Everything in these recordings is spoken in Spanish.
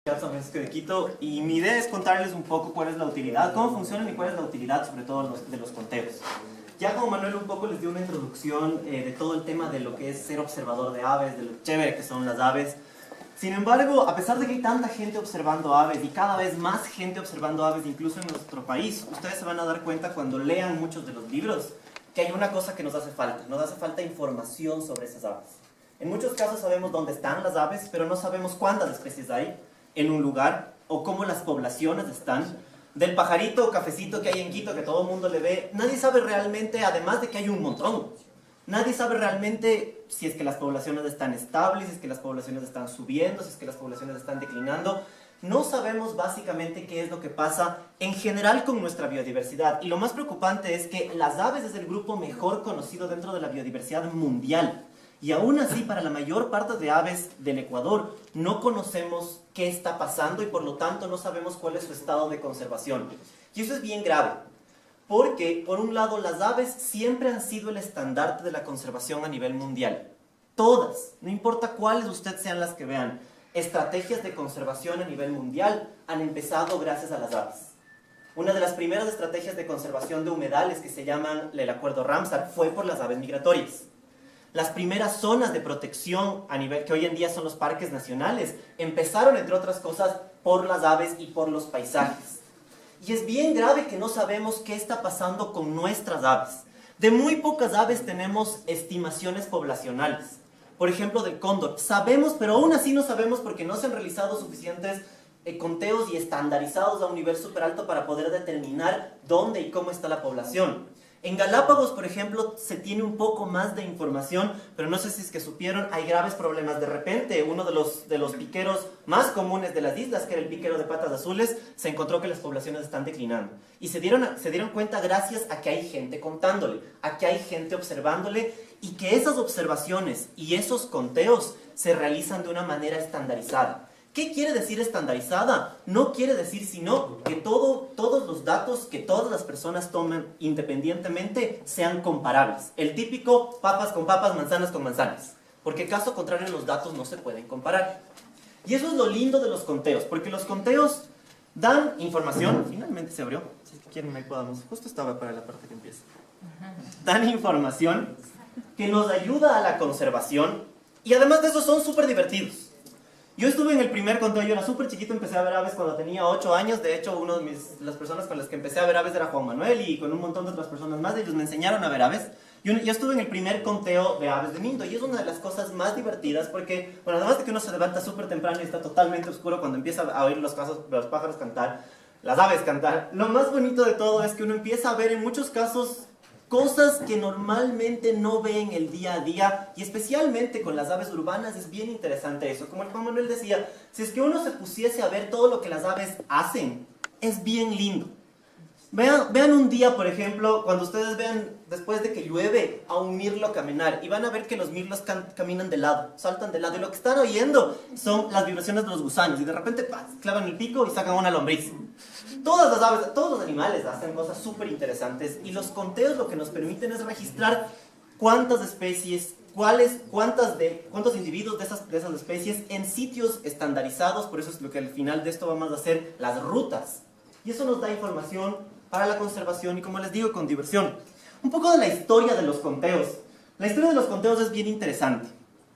San Francisco de Quito, y mi idea es contarles un poco cuál es la utilidad, cómo funcionan y cuál es la utilidad sobre todo de los conteos. Ya como Manuel un poco les dio una introducción de todo el tema de lo que es ser observador de aves, de lo chévere que son las aves. Sin embargo, a pesar de que hay tanta gente observando aves y cada vez más gente observando aves incluso en nuestro país, ustedes se van a dar cuenta cuando lean muchos de los libros que hay una cosa que nos hace falta información sobre esas aves. En muchos casos sabemos dónde están las aves, pero no sabemos cuántas especies hay en un lugar o cómo las poblaciones están. Del pajarito o cafecito que hay en Quito, que todo el mundo le ve, nadie sabe realmente, además de que hay un montón, nadie sabe realmente si es que las poblaciones están estables, si es que las poblaciones están subiendo, si es que las poblaciones están declinando. No sabemos básicamente qué es lo que pasa en general con nuestra biodiversidad. Y lo más preocupante es que las aves es el grupo mejor conocido dentro de la biodiversidad mundial. Y aún así, para la mayor parte de aves del Ecuador, no conocemos qué está pasando y por lo tanto no sabemos cuál es su estado de conservación. Y eso es bien grave, porque por un lado las aves siempre han sido el estandarte de la conservación a nivel mundial. Todas, no importa cuáles ustedes sean las que vean, estrategias de conservación a nivel mundial han empezado gracias a las aves. Una de las primeras estrategias de conservación de humedales que se llaman el Acuerdo Ramsar fue por las aves migratorias. Las primeras zonas de protección a nivel que hoy en día son los parques nacionales empezaron, entre otras cosas, por las aves y por los paisajes. Y es bien grave que no sabemos qué está pasando con nuestras aves. De muy pocas aves tenemos estimaciones poblacionales. Por ejemplo, del cóndor. Sabemos, pero aún así no sabemos porque no se han realizado suficientes conteos y estandarizados a un nivel súper alto para poder determinar dónde y cómo está la población. En Galápagos, por ejemplo, se tiene un poco más de información, pero no sé si es que supieron, hay graves problemas. De repente, uno de los piqueros más comunes de las islas, que era el piquero de patas azules, se encontró que las poblaciones están declinando. Y se dieron cuenta gracias a que hay gente contándole, a que hay gente observándole, y que esas observaciones y esos conteos se realizan de una manera estandarizada. ¿Qué quiere decir estandarizada? No quiere decir sino que todos los datos que todas las personas tomen independientemente sean comparables. El típico papas con papas, manzanas con manzanas. Porque caso contrario los datos no se pueden comparar. Y eso es lo lindo de los conteos, porque los conteos dan información. Finalmente se abrió. Si quieren ahí podamos. Justo estaba para la parte que empieza. Dan información que nos ayuda a la conservación y además de eso son súper divertidos. Yo estuve en el primer conteo, yo era súper chiquito, empecé a ver aves cuando tenía 8 años. De hecho, las personas con las que empecé a ver aves era Juan Manuel y con un montón de otras personas más. Ellos me enseñaron a ver aves. Yo estuve en el primer conteo de aves de Mindo y es una de las cosas más divertidas porque, bueno, además de que uno se levanta súper temprano y está totalmente oscuro cuando empieza a oír los pájaros cantar, las aves cantar, lo más bonito de todo es que uno empieza a ver en muchos casos cosas que normalmente no ve en el día a día, y especialmente con las aves urbanas es bien interesante eso. Como el Juan Manuel decía, si es que uno se pusiese a ver todo lo que las aves hacen, es bien lindo. Vean un día, por ejemplo, cuando ustedes vean después de que llueve a un mirlo caminar y van a ver que los mirlos caminan de lado, saltan de lado y lo que están oyendo son las vibraciones de los gusanos y de repente ¡paz!, clavan el pico y sacan una lombriz. Todas las aves, todos los animales hacen cosas súper interesantes y los conteos lo que nos permiten es registrar cuántas especies, cuántos individuos de esas especies en sitios estandarizados. Por eso es lo que al final de esto vamos a hacer las rutas. Y eso nos da información para la conservación y, como les digo, con diversión. Un poco de la historia de los conteos. La historia de los conteos es bien interesante.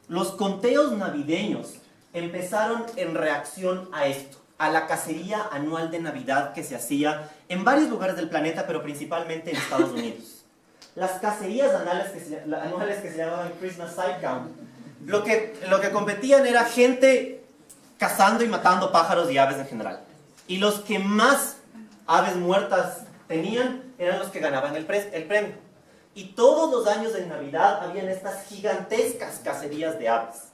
Los conteos navideños empezaron en reacción a esto, a la cacería anual de Navidad que se hacía en varios lugares del planeta, pero principalmente en Estados Unidos. Las cacerías anuales que se llamaban Christmas Side Count, lo que competían era gente cazando y matando pájaros y aves en general. Y los que más aves muertas tenían eran los que ganaban el premio. Y todos los años en Navidad habían estas gigantescas cacerías de aves.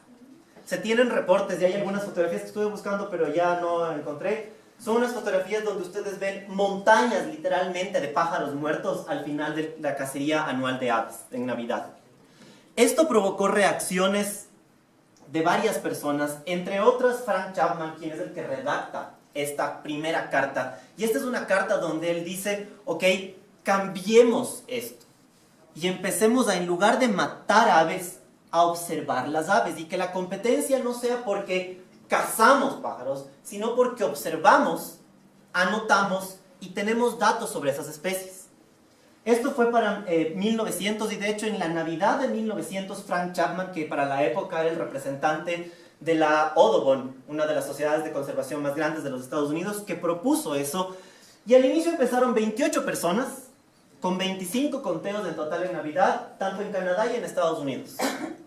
Se tienen reportes y hay algunas fotografías que estuve buscando pero ya no encontré. Son unas fotografías donde ustedes ven montañas literalmente de pájaros muertos al final de la cacería anual de aves en Navidad. Esto provocó reacciones de varias personas, entre otras Frank Chapman, quien es el que redacta esta primera carta. Y esta es una carta donde él dice, ok, cambiemos esto y empecemos a, en lugar de matar aves, a observar las aves, y que la competencia no sea porque cazamos pájaros, sino porque observamos, anotamos y tenemos datos sobre esas especies. Esto fue para 1900 y de hecho en la Navidad de 1900 Frank Chapman, que para la época era el representante de la Audubon, una de las sociedades de conservación más grandes de los Estados Unidos, que propuso eso. Y al inicio empezaron 28 personas, con 25 conteos en total en Navidad, tanto en Canadá y en Estados Unidos.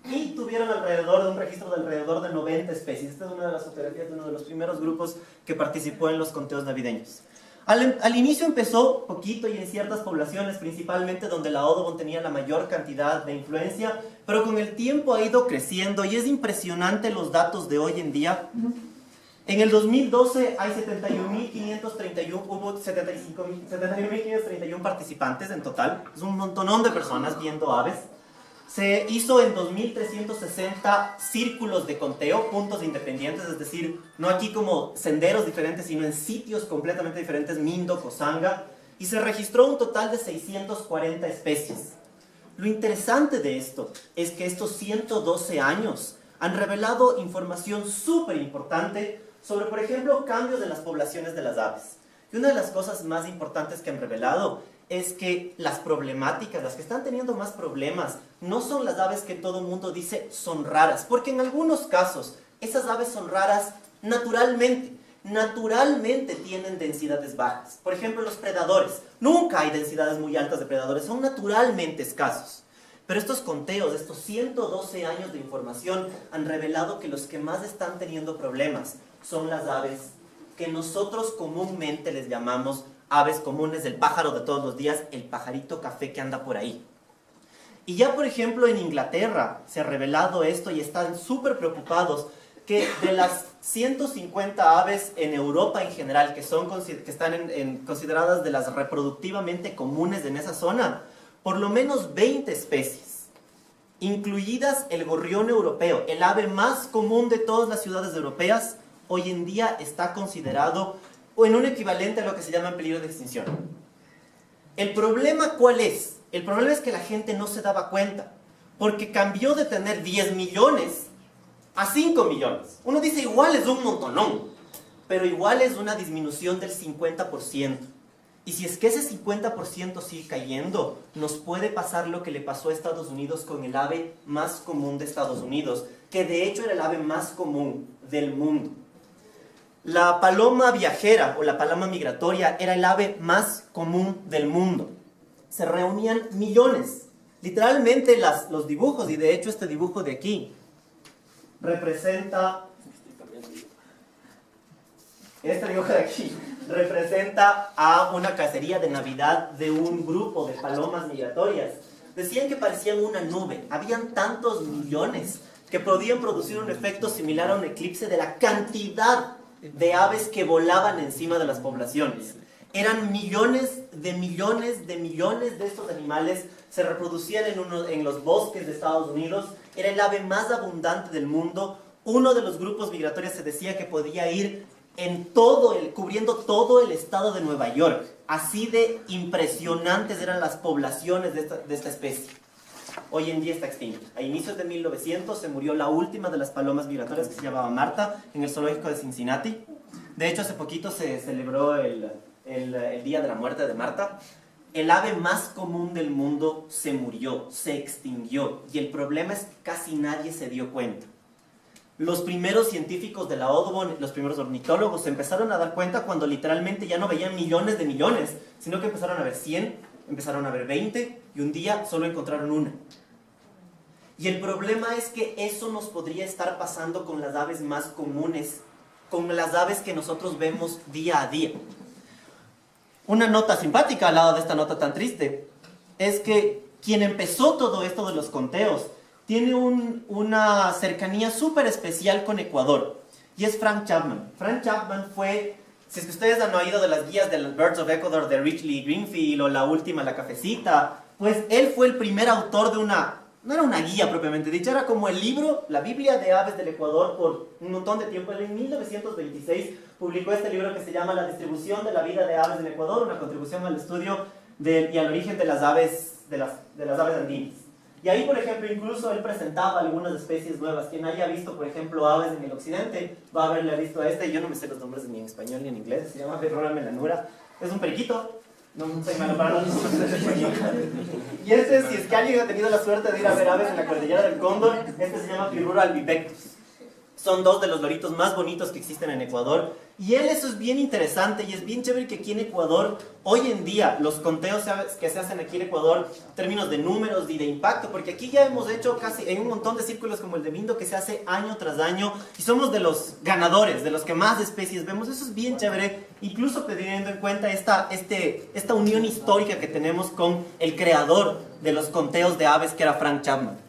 Y tuvieron un registro de alrededor de 90 especies. Esta es una de las fotografías de uno de los primeros grupos que participó en los conteos navideños. Al inicio empezó poquito y en ciertas poblaciones, principalmente donde la Audubon tenía la mayor cantidad de influencia, pero con el tiempo ha ido creciendo y es impresionante los datos de hoy en día. En el 2012 hay 71.531, hubo 71.531 participantes en total, es un montonón de personas viendo aves. Se hizo en 2.360 círculos de conteo, puntos independientes, es decir, no aquí como senderos diferentes, sino en sitios completamente diferentes, Mindo, Cosanga, y se registró un total de 640 especies. Lo interesante de esto es que estos 112 años han revelado información súper importante sobre, por ejemplo, cambios en las poblaciones de las aves. Y una de las cosas más importantes que han revelado es que las problemáticas, las que están teniendo más problemas, no son las aves que todo el mundo dice son raras, porque en algunos casos esas aves son raras naturalmente tienen densidades bajas. Por ejemplo, los predadores, nunca hay densidades muy altas de predadores, son naturalmente escasos. Pero estos conteos, estos 112 años de información han revelado que los que más están teniendo problemas son las aves que nosotros comúnmente les llamamos aves comunes, el pájaro de todos los días, el pajarito café que anda por ahí. Y ya, por ejemplo, en Inglaterra se ha revelado esto y están súper preocupados que de las 150 aves en Europa en general, que están consideradas de las reproductivamente comunes en esa zona, por lo menos 20 especies, incluidas el gorrión europeo, el ave más común de todas las ciudades europeas, hoy en día está considerado o en un equivalente a lo que se llama en peligro de extinción. ¿El problema cuál es? El problema es que la gente no se daba cuenta, porque cambió de tener 10 millones a 5 millones. Uno dice, igual es un montonón, pero igual es una disminución del 50%. Y si es que ese 50% sigue cayendo, nos puede pasar lo que le pasó a Estados Unidos con el ave más común de Estados Unidos, que de hecho era el ave más común del mundo. La paloma viajera o la paloma migratoria era el ave más común del mundo. Se reunían millones. Literalmente los dibujos, y de hecho este dibujo de aquí representa... Este dibujo de aquí representa a una cacería de Navidad de un grupo de palomas migratorias. Decían que parecían una nube. Habían tantos millones que podían producir un efecto similar a un eclipse de la cantidad de aves que volaban encima de las poblaciones. Eran millones de estos animales, se reproducían en los bosques de Estados Unidos, era el ave más abundante del mundo. Uno de los grupos migratorios se decía que podía ir cubriendo todo el estado de Nueva York. Así de impresionantes eran las poblaciones de esta especie. Hoy en día está extinto. A inicios de 1900 se murió la última de las palomas migratorias, que se llamaba Marta, en el zoológico de Cincinnati. De hecho, hace poquito se celebró el Día de la Muerte de Marta. El ave más común del mundo se murió, se extinguió. Y el problema es que casi nadie se dio cuenta. Los primeros científicos de la Audubon, los primeros ornitólogos, se empezaron a dar cuenta cuando literalmente ya no veían millones de millones, sino que empezaron a ver 100, empezaron a ver 20, y un día solo encontraron una. Y el problema es que eso nos podría estar pasando con las aves más comunes, con las aves que nosotros vemos día a día. Una nota simpática al lado de esta nota tan triste es que quien empezó todo esto de los conteos tiene una cercanía súper especial con Ecuador, y es Frank Chapman. Frank Chapman fue, si es que ustedes han oído de las guías de los Birds of Ecuador de Richley Greenfield, o la última, La Cafecita, pues él fue el primer autor de no era una guía propiamente dicha, era como el libro, la Biblia de aves del Ecuador, por un montón de tiempo. Él en 1926 publicó este libro que se llama La distribución de la vida de aves del Ecuador, una contribución al estudio y al origen de las aves, de las aves andinas. Y ahí, por ejemplo, incluso él presentaba algunas especies nuevas. Quien haya visto, por ejemplo, aves en el occidente, va a haberle visto a este. Yo no me sé los nombres ni en español ni en inglés. Se llama Verrora melanura. Es un periquito. No soy malo para los nombres de español. Y este, si es que alguien ha tenido la suerte de ir a ver aves en la cordillera del Cóndor, este se llama Pirrura albipectus. Son dos de los loritos más bonitos que existen en Ecuador. Y eso es bien interesante y es bien chévere que aquí en Ecuador, hoy en día, los conteos que se hacen aquí en Ecuador, en términos de números y de impacto, porque aquí ya hemos hecho casi en un montón de círculos como el de Mindo que se hace año tras año y somos de los ganadores, de los que más especies vemos. Eso es bien chévere, incluso teniendo en cuenta esta unión histórica que tenemos con el creador de los conteos de aves, que era Frank Chapman.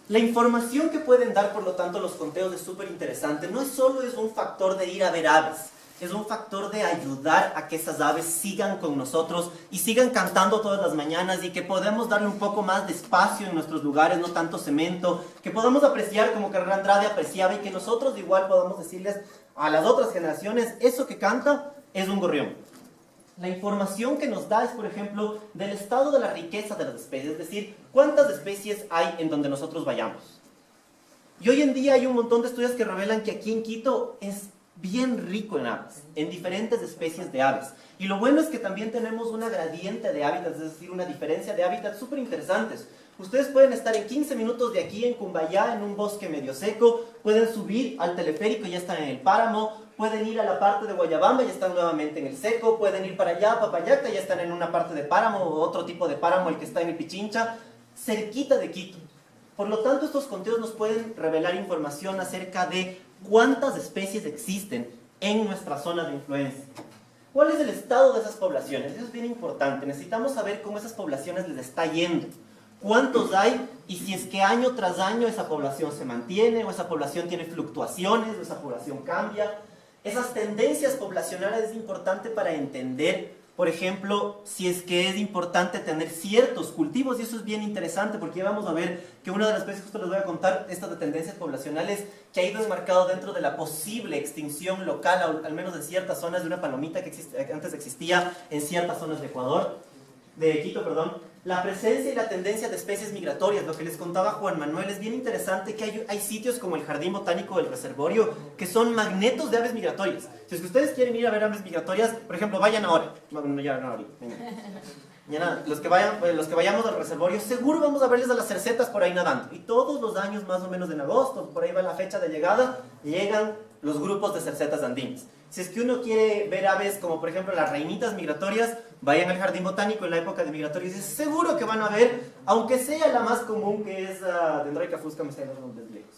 La información que pueden dar, por lo tanto, los conteos es súper interesante. No solo es un factor de ir a ver aves, es un factor de ayudar a que esas aves sigan con nosotros y sigan cantando todas las mañanas y que podamos darle un poco más de espacio en nuestros lugares, no tanto cemento, que podamos apreciar como Carrera Andrade apreciaba y que nosotros igual podamos decirles a las otras generaciones, eso que canta es un gorrión. La información que nos da es, por ejemplo, del estado de la riqueza de las especies, es decir, cuántas especies hay en donde nosotros vayamos. Y hoy en día hay un montón de estudios que revelan que aquí en Quito es bien rico en aves, en diferentes especies de aves. Y lo bueno es que también tenemos una gradiente de hábitats, es decir, una diferencia de hábitats súper interesantes. Ustedes pueden estar en 15 minutos de aquí en Cumbayá, en un bosque medio seco, pueden subir al teleférico y ya están en el páramo, pueden ir a la parte de Guayabamba y están nuevamente en el seco, pueden ir para allá, Papayacta, ya están en una parte de páramo o otro tipo de páramo, el que está en el Pichincha, cerquita de Quito. Por lo tanto, estos conteos nos pueden revelar información acerca de cuántas especies existen en nuestra zona de influencia. ¿Cuál es el estado de esas poblaciones? Eso es bien importante. Necesitamos saber cómo esas poblaciones les está yendo. ¿Cuántos hay? Y si es que año tras año esa población se mantiene, o esa población tiene fluctuaciones, o esa población cambia. Esas tendencias poblacionales es importante para entender, por ejemplo, si es que es importante tener ciertos cultivos, y eso es bien interesante porque ya vamos a ver que una de las especies, justo les voy a contar, estas de tendencias poblacionales, que ha ido enmarcado dentro de la posible extinción local, al menos en ciertas zonas, de una palomita que antes existía en ciertas zonas de Quito, perdón. La presencia y la tendencia de especies migratorias, lo que les contaba Juan Manuel, es bien interesante que hay sitios como el Jardín Botánico del Reservorio que son magnetos de aves migratorias. Si es que ustedes quieren ir a ver aves migratorias, por ejemplo, vayan ahora. No, ya no ahorita. Mañana, los que vayamos al reservorio, seguro vamos a verles a las cercetas por ahí nadando. Y todos los años, más o menos en agosto, por ahí va la fecha de llegada, llegan los grupos de cercetas andinas. Si es que uno quiere ver aves como por ejemplo las reinitas migratorias, vayan al jardín botánico en la época de migratorias y seguro que van a ver, aunque sea la más común, que es Dendroica fusca, me salen los nombres viejos.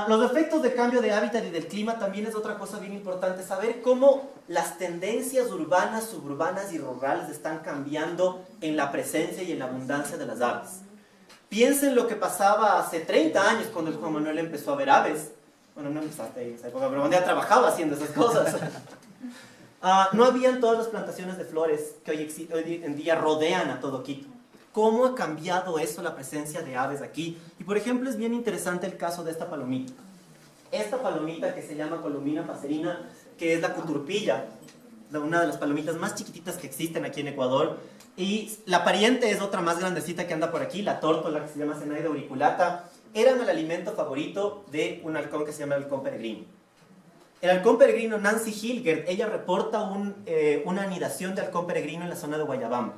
Los efectos de cambio de hábitat y del clima también es otra cosa bien importante, saber cómo las tendencias urbanas, suburbanas y rurales están cambiando en la presencia y en la abundancia de las aves. Piensen lo que pasaba hace 30 años cuando el Juan Manuel empezó a ver aves. Bueno, no empezaste en esa época, pero donde trabajaba haciendo esas cosas. No habían todas las plantaciones de flores que hoy en día rodean a todo Quito. ¿Cómo ha cambiado eso, la presencia de aves aquí? Y por ejemplo, es bien interesante el caso de esta palomita. Esta palomita que se llama Columina passerina, que es la cuturpilla, una de las palomitas más chiquititas que existen aquí en Ecuador. Y la pariente es otra más grandecita que anda por aquí, la tórtola, que se llama Zenaida auriculata. Eran el alimento favorito de un halcón que se llama el halcón peregrino. El halcón peregrino, Nancy Hilgert, ella reporta una anidación de halcón peregrino en la zona de Guayabamba.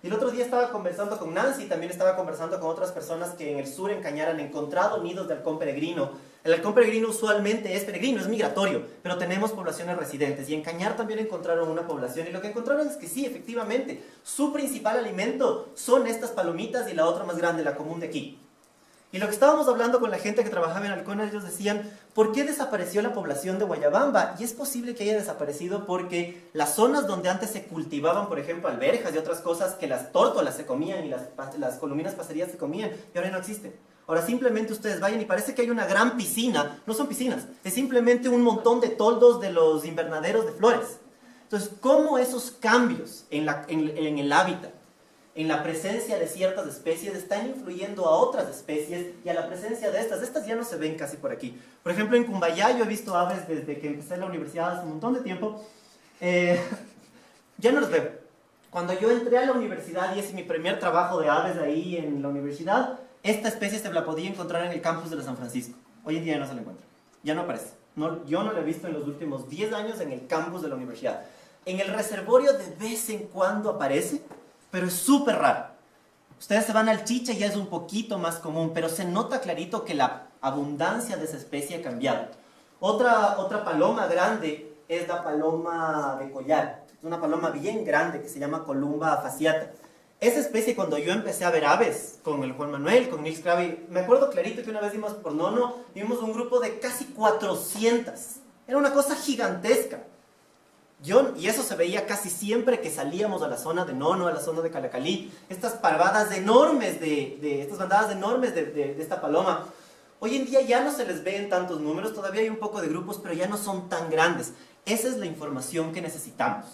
Y el otro día estaba conversando con Nancy, también estaba conversando con otras personas que en el sur, en Cañar, han encontrado nidos de halcón peregrino. El halcón peregrino usualmente es peregrino, es migratorio, pero tenemos poblaciones residentes. Y en Cañar también encontraron una población, y lo que encontraron es que sí, efectivamente, su principal alimento son estas palomitas y la otra más grande, la común de aquí. Y lo que estábamos hablando con la gente que trabajaba en halcones, ellos decían, ¿por qué desapareció la población de Guayabamba? Y es posible que haya desaparecido porque las zonas donde antes se cultivaban, por ejemplo, alberjas y otras cosas que las tórtolas se comían y las columinas paserías se comían, y ahora no existen. Ahora simplemente ustedes vayan y parece que hay una gran piscina, no son piscinas, es simplemente un montón de toldos de los invernaderos de flores. Entonces, ¿cómo esos cambios en el hábitat, en la presencia de ciertas especies, están influyendo a otras especies y a la presencia de estas ya no se ven casi por aquí? Por ejemplo, en Cumbayá yo he visto aves desde que empecé en la universidad hace un montón de tiempo, ya no las veo. Cuando yo entré a la universidad y hice mi primer trabajo de aves ahí en la universidad, esta especie se la podía encontrar en el campus de la San Francisco. Hoy en día ya no se la encuentra. Ya no aparece. No, yo no la he visto en los últimos 10 años en el campus de la universidad. En el reservorio de vez en cuando aparece, pero es súper raro. Ustedes se van al Chicha y ya es un poquito más común, pero se nota clarito que la abundancia de esa especie ha cambiado. Otra paloma grande es la paloma de collar. Es una paloma bien grande que se llama Columba fasciata. Esa especie, cuando yo empecé a ver aves con el Juan Manuel, con Nils Krabi, me acuerdo clarito que una vez vimos por Nono, vimos un grupo de casi 400. Era una cosa gigantesca. Y eso se veía casi siempre que salíamos a la zona de Nono, a la zona de Calacalí. Estas parvadas enormes estas bandadas enormes de esta paloma. Hoy en día ya no se les ve en tantos números, todavía hay un poco de grupos, pero ya no son tan grandes. Esa es la información que necesitamos.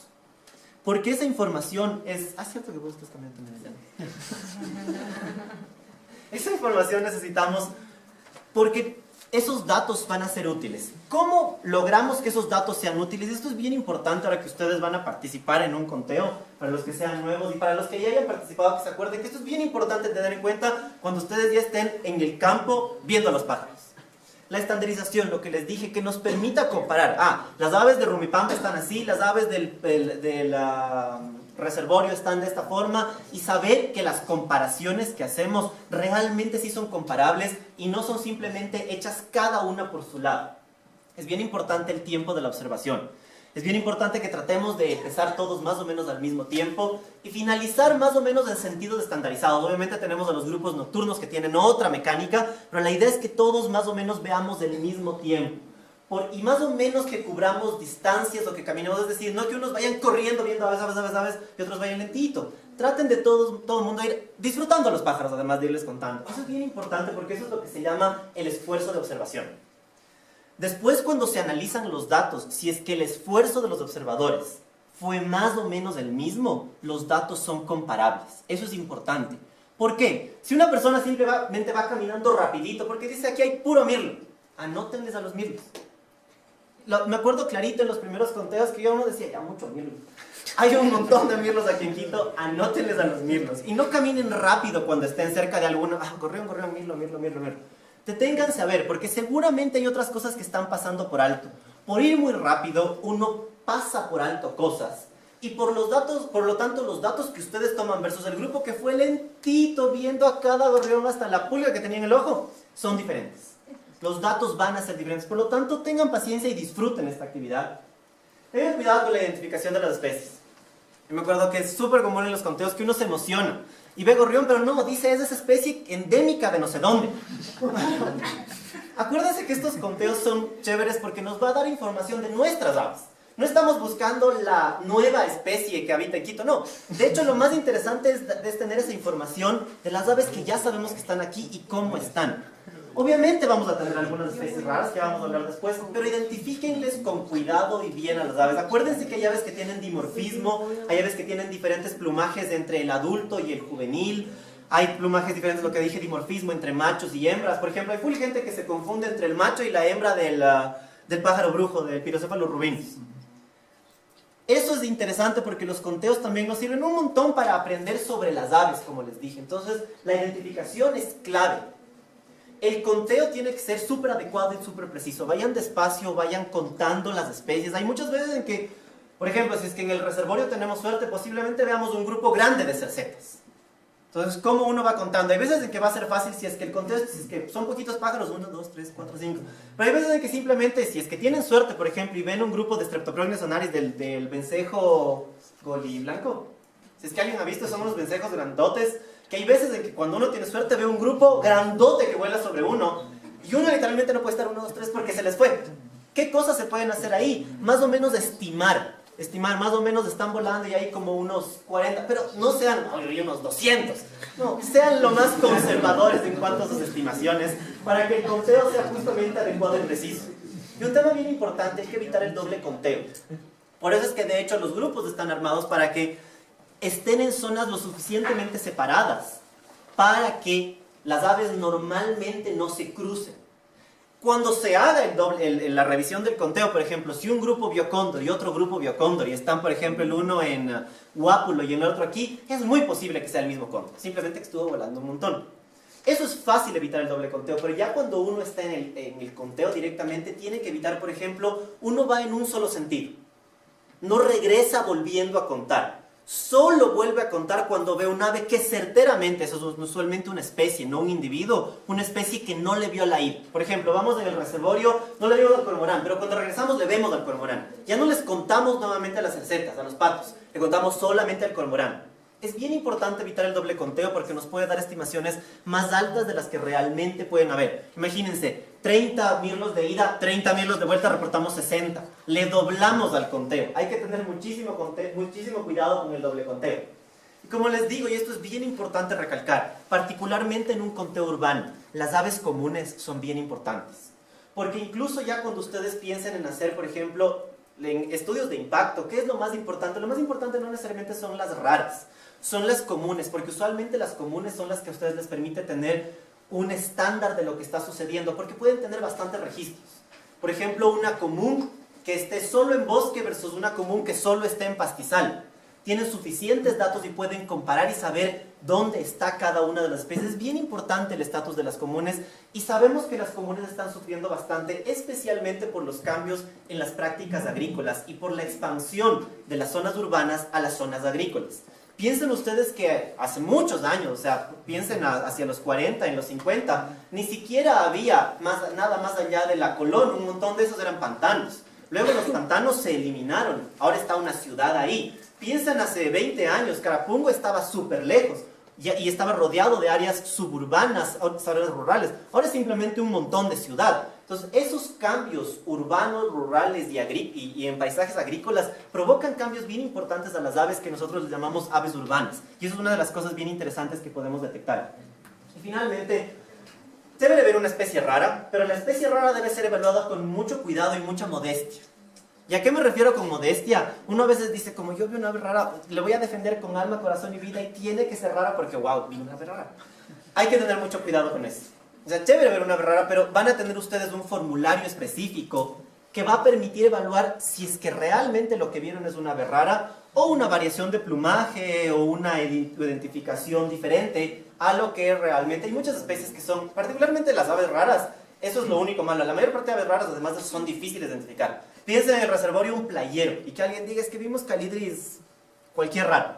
Porque esa información es... Ah, cierto que vos estás cambiando también. Esa información necesitamos porque esos datos van a ser útiles. ¿Cómo logramos que esos datos sean útiles? Esto es bien importante ahora que ustedes van a participar en un conteo, para los que sean nuevos y para los que ya hayan participado, que se acuerden que esto es bien importante tener en cuenta cuando ustedes ya estén en el campo viendo a los pájaros. La estandarización, lo que les dije, que nos permita comparar. Las aves de Rumipampa están así, las aves del reservorio están de esta forma, y saber que las comparaciones que hacemos realmente sí son comparables y no son simplemente hechas cada una por su lado. Es bien importante el tiempo de la observación. Es bien importante que tratemos de empezar todos más o menos al mismo tiempo y finalizar más o menos en sentidos estandarizados. Obviamente tenemos a los grupos nocturnos que tienen otra mecánica, pero la idea es que todos más o menos veamos el mismo tiempo. Y más o menos que cubramos distancias o que caminemos, es decir, no que unos vayan corriendo viendo aves y otros vayan lentito. Traten de todo el mundo ir disfrutando a los pájaros, además de irles contando. Eso es bien importante porque eso es lo que se llama el esfuerzo de observación. Después, cuando se analizan los datos, si es que el esfuerzo de los observadores fue más o menos el mismo, los datos son comparables. Eso es importante. ¿Por qué? Si una persona simplemente va caminando rapidito, porque dice aquí hay puro mirlo, anótenles a los mirlos. Me acuerdo clarito en los primeros conteos que uno decía, ya mucho mirlo. Hay un montón de mirlos aquí en Quito, anótenles a los mirlos. Y no caminen rápido cuando estén cerca de alguno. Corrió, mirlo. Deténganse a ver, porque seguramente hay otras cosas que están pasando por alto. Por ir muy rápido, uno pasa por alto cosas. Y por lo tanto, los datos que ustedes toman versus el grupo que fue lentito viendo a cada gorrión hasta la pulga que tenía en el ojo, son diferentes. Los datos van a ser diferentes. Por lo tanto, tengan paciencia y disfruten esta actividad. Tengan cuidado con la identificación de las especies. Yo me acuerdo que es súper común en los conteos que uno se emociona y ve gorrión, pero no, dice, es esa especie endémica de no sé dónde. Acuérdense que estos conteos son chéveres porque nos va a dar información de nuestras aves. No estamos buscando la nueva especie que habita en Quito, no. De hecho, lo más interesante es tener esa información de las aves que ya sabemos que están aquí y cómo están. Obviamente vamos a tener algunas especies raras que vamos a hablar después, pero identifíquenles con cuidado y bien a las aves. Acuérdense que hay aves que tienen dimorfismo, hay aves que tienen diferentes plumajes entre el adulto y el juvenil, hay plumajes diferentes, lo que dije, dimorfismo entre machos y hembras. Por ejemplo, hay full gente que se confunde entre el macho y la hembra del pájaro brujo, del Pyrrhocéphalus rubinus. Eso es interesante porque los conteos también nos sirven un montón para aprender sobre las aves, como les dije. Entonces, la identificación es clave. El conteo tiene que ser súper adecuado y súper preciso. Vayan despacio, vayan contando las especies. Hay muchas veces en que, por ejemplo, si es que en el reservorio tenemos suerte, posiblemente veamos un grupo grande de cercetas. Entonces, ¿cómo uno va contando? Hay veces en que va a ser fácil si es que el conteo, si es que son poquitos pájaros, 1, 2, 3, 4, 5. Pero hay veces en que simplemente, si es que tienen suerte, por ejemplo, y ven un grupo de Streptoprocnes onaris del vencejo goliblanco. Si es que alguien ha visto, son unos vencejos grandotes, que hay veces en que cuando uno tiene suerte ve un grupo grandote que vuela sobre uno, y uno literalmente no puede estar 1, 2, 3 porque se les fue. ¿Qué cosas se pueden hacer ahí? Más o menos estimar, más o menos están volando y hay como unos 40, pero no sean unos 200, no, sean lo más conservadores en cuanto a sus estimaciones, para que el conteo sea justamente adecuado y preciso. Y un tema bien importante es que evitar el doble conteo. Por eso es que de hecho los grupos están armados para que estén en zonas lo suficientemente separadas para que las aves normalmente no se crucen. Cuando se haga la revisión del conteo, por ejemplo, si un grupo vio cóndor y otro grupo vio cóndor y están, por ejemplo, el uno en Huápulo y el otro aquí, es muy posible que sea el mismo cóndor, simplemente que estuvo volando un montón. Eso es fácil evitar el doble conteo, pero ya cuando uno está en el conteo directamente, tiene que evitar, por ejemplo, uno va en un solo sentido, no regresa volviendo a contar. Solo vuelve a contar cuando ve un ave que certeramente, eso es usualmente una especie, no un individuo, una especie que no le vio la ida. Por ejemplo, vamos en el reservorio, no le vimos al cormorán, pero cuando regresamos le vemos al cormorán. Ya no les contamos nuevamente a las cercetas, a los patos, le contamos solamente al cormorán. Es bien importante evitar el doble conteo porque nos puede dar estimaciones más altas de las que realmente pueden haber. Imagínense, 30 mirlos de ida, 30 mirlos de vuelta, reportamos 60. Le doblamos al conteo. Hay que tener muchísimo cuidado con el doble conteo. Y como les digo, y esto es bien importante recalcar, particularmente en un conteo urbano, las aves comunes son bien importantes. Porque incluso ya cuando ustedes piensen en hacer, por ejemplo, en estudios de impacto, ¿qué es lo más importante? Lo más importante no necesariamente son las raras, son las comunes, porque usualmente las comunes son las que a ustedes les permite tener un estándar de lo que está sucediendo, porque pueden tener bastantes registros. Por ejemplo, una común que esté solo en bosque versus una común que solo esté en pastizal. Tienen suficientes datos y pueden comparar y saber dónde está cada una de las especies. Es bien importante el estatus de las comunes y sabemos que las comunes están sufriendo bastante, especialmente por los cambios en las prácticas agrícolas y por la expansión de las zonas urbanas a las zonas agrícolas. Piensen ustedes que hace muchos años, o sea, piensen hacia los 40, en los 50, ni siquiera había nada más allá de la Colón, un montón de esos eran pantanos. Luego los pantanos se eliminaron, ahora está una ciudad ahí. Piensen hace 20 años, Carapungo estaba súper lejos y estaba rodeado de áreas suburbanas, áreas rurales. Ahora es simplemente un montón de ciudad. Entonces, esos cambios urbanos, rurales y en paisajes agrícolas provocan cambios bien importantes a las aves que nosotros les llamamos aves urbanas. Y eso es una de las cosas bien interesantes que podemos detectar. Y finalmente, debe de haber una especie rara, pero la especie rara debe ser evaluada con mucho cuidado y mucha modestia. ¿Y a qué me refiero con modestia? Uno a veces dice, como yo vi una ave rara, le voy a defender con alma, corazón y vida y tiene que ser rara porque, wow, vi una ave rara. Hay que tener mucho cuidado con eso. O sea, chévere ver una ave rara, pero van a tener ustedes un formulario específico que va a permitir evaluar si es que realmente lo que vieron es una ave rara o una variación de plumaje o una identificación diferente a lo que realmente. Hay muchas especies que son, particularmente las aves raras, eso es lo único malo. La mayor parte de aves raras, además, son difíciles de identificar. Piensen en el reservorio un playero y que alguien diga, es que vimos calidris cualquier raro.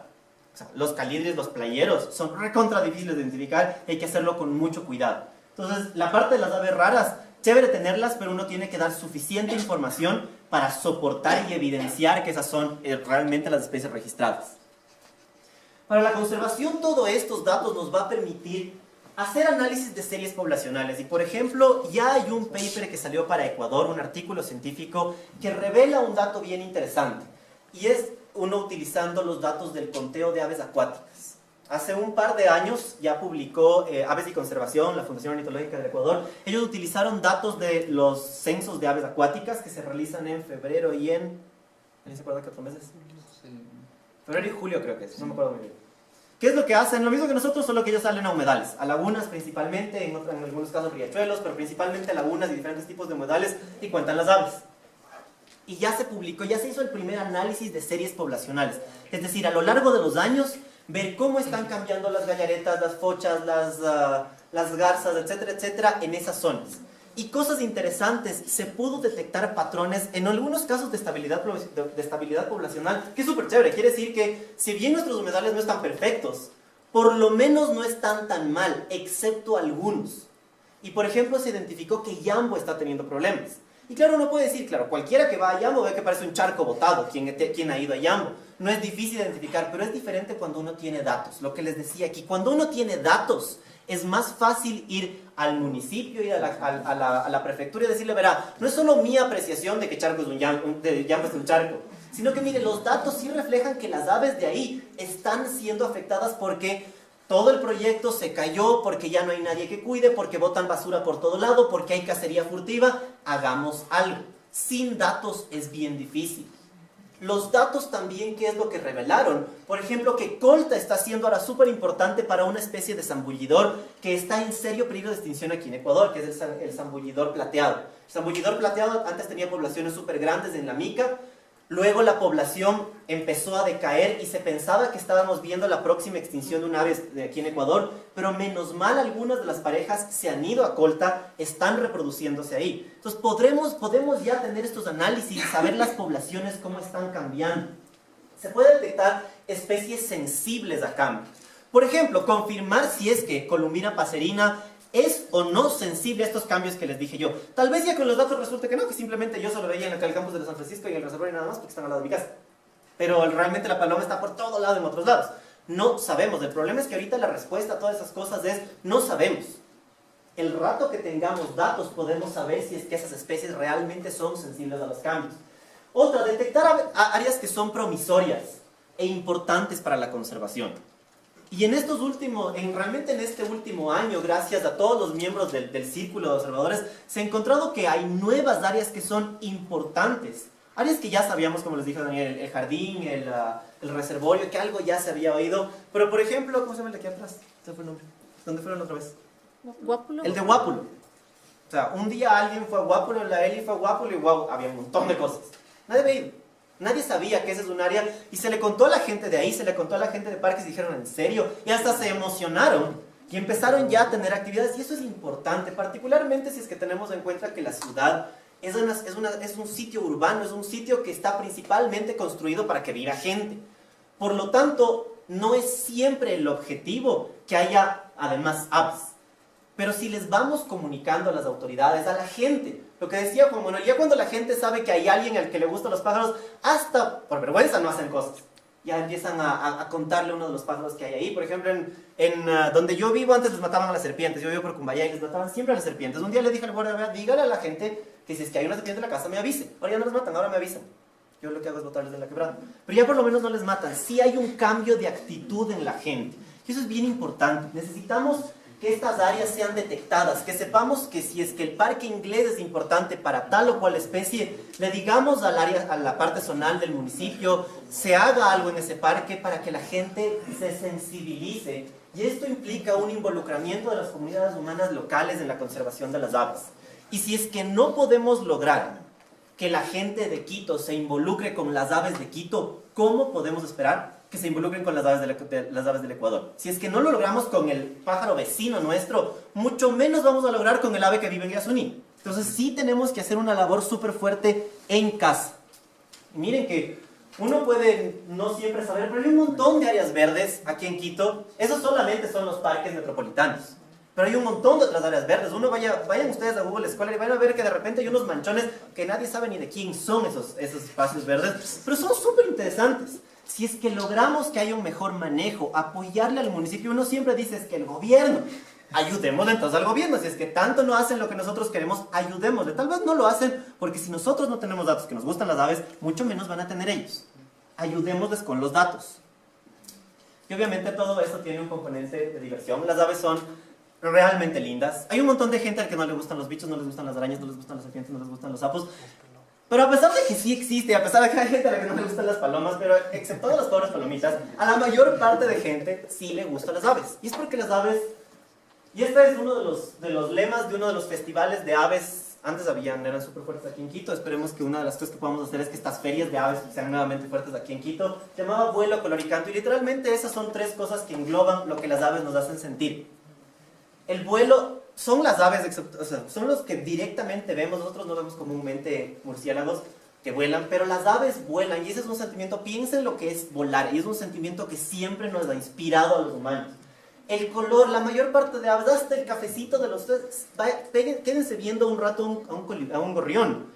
O sea, los calidris, los playeros, son recontra difíciles de identificar y hay que hacerlo con mucho cuidado. Entonces, la parte de las aves raras, chévere tenerlas, pero uno tiene que dar suficiente información para soportar y evidenciar que esas son realmente las especies registradas. Para la conservación, todos estos datos nos va a permitir hacer análisis de series poblacionales. Y, por ejemplo, ya hay un paper que salió para Ecuador, un artículo científico que revela un dato bien interesante. Y es uno utilizando los datos del conteo de aves acuáticas. Hace un par de años ya publicó Aves y Conservación, la Fundación Ornitológica del Ecuador. Ellos utilizaron datos de los censos de aves acuáticas que se realizan en febrero y en... ¿Alguien se acuerda qué otros meses? Febrero y julio creo que es, no me acuerdo muy bien. ¿Qué es lo que hacen? Lo mismo que nosotros, solo que ellos salen a humedales, a lagunas principalmente, en algunos casos riachuelos, pero principalmente lagunas y diferentes tipos de humedales y cuentan las aves. Y ya se publicó, ya se hizo el primer análisis de series poblacionales. Es decir, a lo largo de los años, ver cómo están cambiando las gallaretas, las fochas, las garzas, etcétera, etcétera, en esas zonas. Y cosas interesantes, se pudo detectar patrones, en algunos casos de estabilidad poblacional, que es súper chévere. Quiere decir que, si bien nuestros humedales no están perfectos, por lo menos no están tan mal, excepto algunos. Y por ejemplo, se identificó que Yambo está teniendo problemas. Y claro, uno puede decir, claro, cualquiera que va a Yambo ve que parece un charco botado, quien ha ido a Yambo. No es difícil identificar, pero es diferente cuando uno tiene datos. Lo que les decía aquí, cuando uno tiene datos, es más fácil ir al municipio, ir a la prefectura y decirle, verá, no es solo mi apreciación de que Charco es Yambo es un charco, sino que mire, los datos sí reflejan que las aves de ahí están siendo afectadas porque todo el proyecto se cayó, porque ya no hay nadie que cuide, porque botan basura por todo lado, porque hay cacería furtiva. Hagamos algo. Sin datos es bien difícil. Los datos también, ¿qué es lo que revelaron? Por ejemplo, que colta está siendo ahora súper importante para una especie de zambullidor que está en serio peligro de extinción aquí en Ecuador, que es el zambullidor plateado. El zambullidor plateado antes tenía poblaciones súper grandes en la mica, luego la población empezó a decaer y se pensaba que estábamos viendo la próxima extinción de un ave de aquí en Ecuador, pero menos mal algunas de las parejas se han ido a colta, están reproduciéndose ahí. Entonces podemos ya tener estos análisis, saber las poblaciones cómo están cambiando. Se puede detectar especies sensibles a cambios. Por ejemplo, confirmar si es que Columbina passerina es o no sensible a estos cambios que les dije yo. Tal vez ya con los datos resulte que no, que simplemente yo solo veía en el campus de San Francisco y en el reservorio nada más porque están al lado de mi casa. Pero realmente la paloma está por todo lado en otros lados. No sabemos. El problema es que ahorita la respuesta a todas esas cosas es no sabemos. El rato que tengamos datos podemos saber si es que esas especies realmente son sensibles a los cambios. Otra, detectar áreas que son promisorias e importantes para la conservación. Y realmente en este último año, gracias a todos los miembros del círculo de observadores, se ha encontrado que hay nuevas áreas que son importantes. Áreas que ya sabíamos, como les dijo Daniel, el jardín, el reservorio, que algo ya se había oído. Pero por ejemplo, ¿cómo se llama el de aquí atrás? ¿Se fue el nombre? ¿Dónde fueron la otra vez? Guápulo. El de Guápulo. O sea, un día alguien fue a Guápulo, la Eli fue a Guápulo y wow, había un montón de cosas. Nadie había ido. Nadie sabía que ese es un área y se le contó a la gente de ahí, se le contó a la gente de parques y dijeron, ¿en serio? Y hasta se emocionaron y empezaron ya a tener actividades y eso es importante, particularmente si es que tenemos en cuenta que la ciudad es un sitio urbano, es un sitio que está principalmente construido para que viva gente. Por lo tanto, no es siempre el objetivo que haya además aves. Pero si les vamos comunicando a las autoridades, a la gente, lo que decía Juan Manuel, ya cuando la gente sabe que hay alguien al que le gustan los pájaros, hasta por vergüenza no hacen cosas. Ya empiezan a contarle uno de los pájaros que hay ahí. Por ejemplo, donde yo vivo antes les mataban a las serpientes. Yo vivo por Cumbayá y les mataban siempre a las serpientes. Un día le dije al guardia, dígale a la gente que si es que hay una serpiente en la casa me avise. Ahora ya no les matan, ahora me avisan. Yo lo que hago es botarles de la quebrada. Pero ya por lo menos no les matan. Sí hay un cambio de actitud en la gente. Y eso es bien importante. Necesitamos que estas áreas sean detectadas, que sepamos que si es que el parque inglés es importante para tal o cual especie, le digamos a la parte zonal del municipio, se haga algo en ese parque para que la gente se sensibilice. Y esto implica un involucramiento de las comunidades humanas locales en la conservación de las aves. Y si es que no podemos lograr que la gente de Quito se involucre con las aves de Quito, ¿cómo podemos esperar que se involucren con las aves del Ecuador? Si es que no lo logramos con el pájaro vecino nuestro, mucho menos vamos a lograr con el ave que vive en Yasuní. Entonces sí tenemos que hacer una labor súper fuerte en casa. Y miren que uno puede no siempre saber, pero hay un montón de áreas verdes aquí en Quito. Esos solamente son los parques metropolitanos. Pero hay un montón de otras áreas verdes. Vayan ustedes a Google Scholar y van a ver que de repente hay unos manchones que nadie sabe ni de quién son esos espacios verdes, pero son súper interesantes. Si es que logramos que haya un mejor manejo, apoyarle al municipio, uno siempre dice es que el gobierno, ayudémosle entonces al gobierno. Si es que tanto no hacen lo que nosotros queremos, ayudémosle. Tal vez no lo hacen porque si nosotros no tenemos datos que nos gustan las aves, mucho menos van a tener ellos. Ayudémosles con los datos. Y obviamente todo esto tiene un componente de diversión. Las aves son realmente lindas. Hay un montón de gente al que no le gustan los bichos, no les gustan las arañas, no les gustan las serpientes, no les gustan los sapos. Pero a pesar de que sí existe, a pesar de que hay gente a la que no le gustan las palomas, pero excepto las pobres palomitas, a la mayor parte de gente sí le gustan las aves. Y es porque las aves... Y este es uno de los lemas de uno de los festivales de aves. Antes eran súper fuertes aquí en Quito. Esperemos que una de las cosas que podamos hacer es que estas ferias de aves sean nuevamente fuertes aquí en Quito. Se llamaba Vuelo, Color y Canto. Y literalmente esas son tres cosas que engloban lo que las aves nos hacen sentir. El vuelo son las aves, son los que directamente vemos. Nosotros no vemos comúnmente murciélagos que vuelan, pero las aves vuelan y ese es un sentimiento. Piensen lo que es volar y es un sentimiento que siempre nos ha inspirado a los humanos. El color, la mayor parte de aves, hasta el cafecito de los... Quédense viendo un rato a un gorrión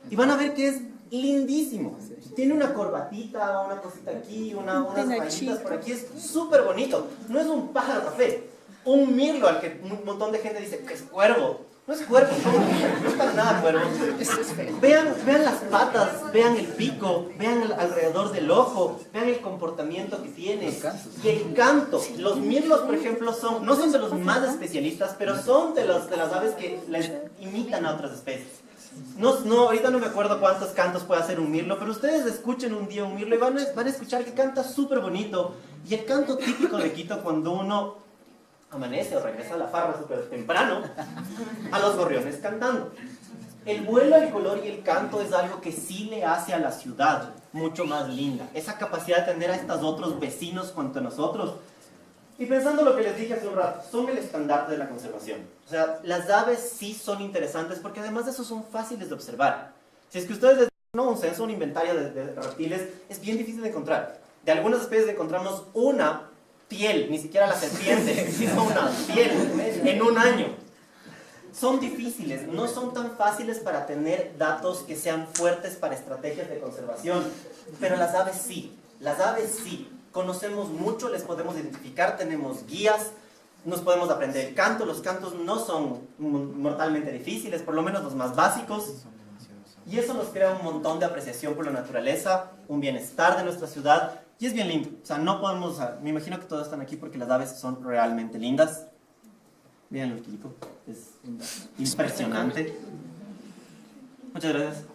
y van a ver que es lindísimo. Tiene una corbatita, una cosita aquí, unas rayitas por aquí. Es súper bonito. No es un pájaro café. Un mirlo al que un montón de gente dice que es cuervo. No es cuervo, no es para nada cuervo. Vean las patas, vean el pico, vean alrededor del ojo, vean el comportamiento que tiene. Y el canto. Los mirlos, por ejemplo, no son de los más especialistas, pero son de las aves que les imitan a otras especies. Ahorita no me acuerdo cuántos cantos puede hacer un mirlo, pero ustedes escuchen un día un mirlo y van a escuchar que canta súper bonito. Y el canto típico de Quito, cuando uno amanece o regresa a la farra súper temprano, a los gorriones cantando. El vuelo, el color y el canto es algo que sí le hace a la ciudad mucho más linda. Esa capacidad de tener a estos otros vecinos junto a nosotros. Y pensando lo que les dije hace un rato, son el estandarte de la conservación. O sea, las aves sí son interesantes porque además de eso son fáciles de observar. Si es que ustedes les dan un censo, un inventario de reptiles, es bien difícil de encontrar. De algunas especies encontramos una piel, ni siquiera la serpiente, sino una piel en un año. Son difíciles, no son tan fáciles para tener datos que sean fuertes para estrategias de conservación, pero las aves sí. Conocemos mucho, les podemos identificar, tenemos guías, nos podemos aprender el canto. Los cantos no son mortalmente difíciles, por lo menos los más básicos. Y eso nos crea un montón de apreciación por la naturaleza, un bienestar de nuestra ciudad, y es bien lindo. O sea, no podemos, me imagino que todos están aquí porque las aves son realmente lindas. Miren el equipo, es impresionante. Muchas gracias.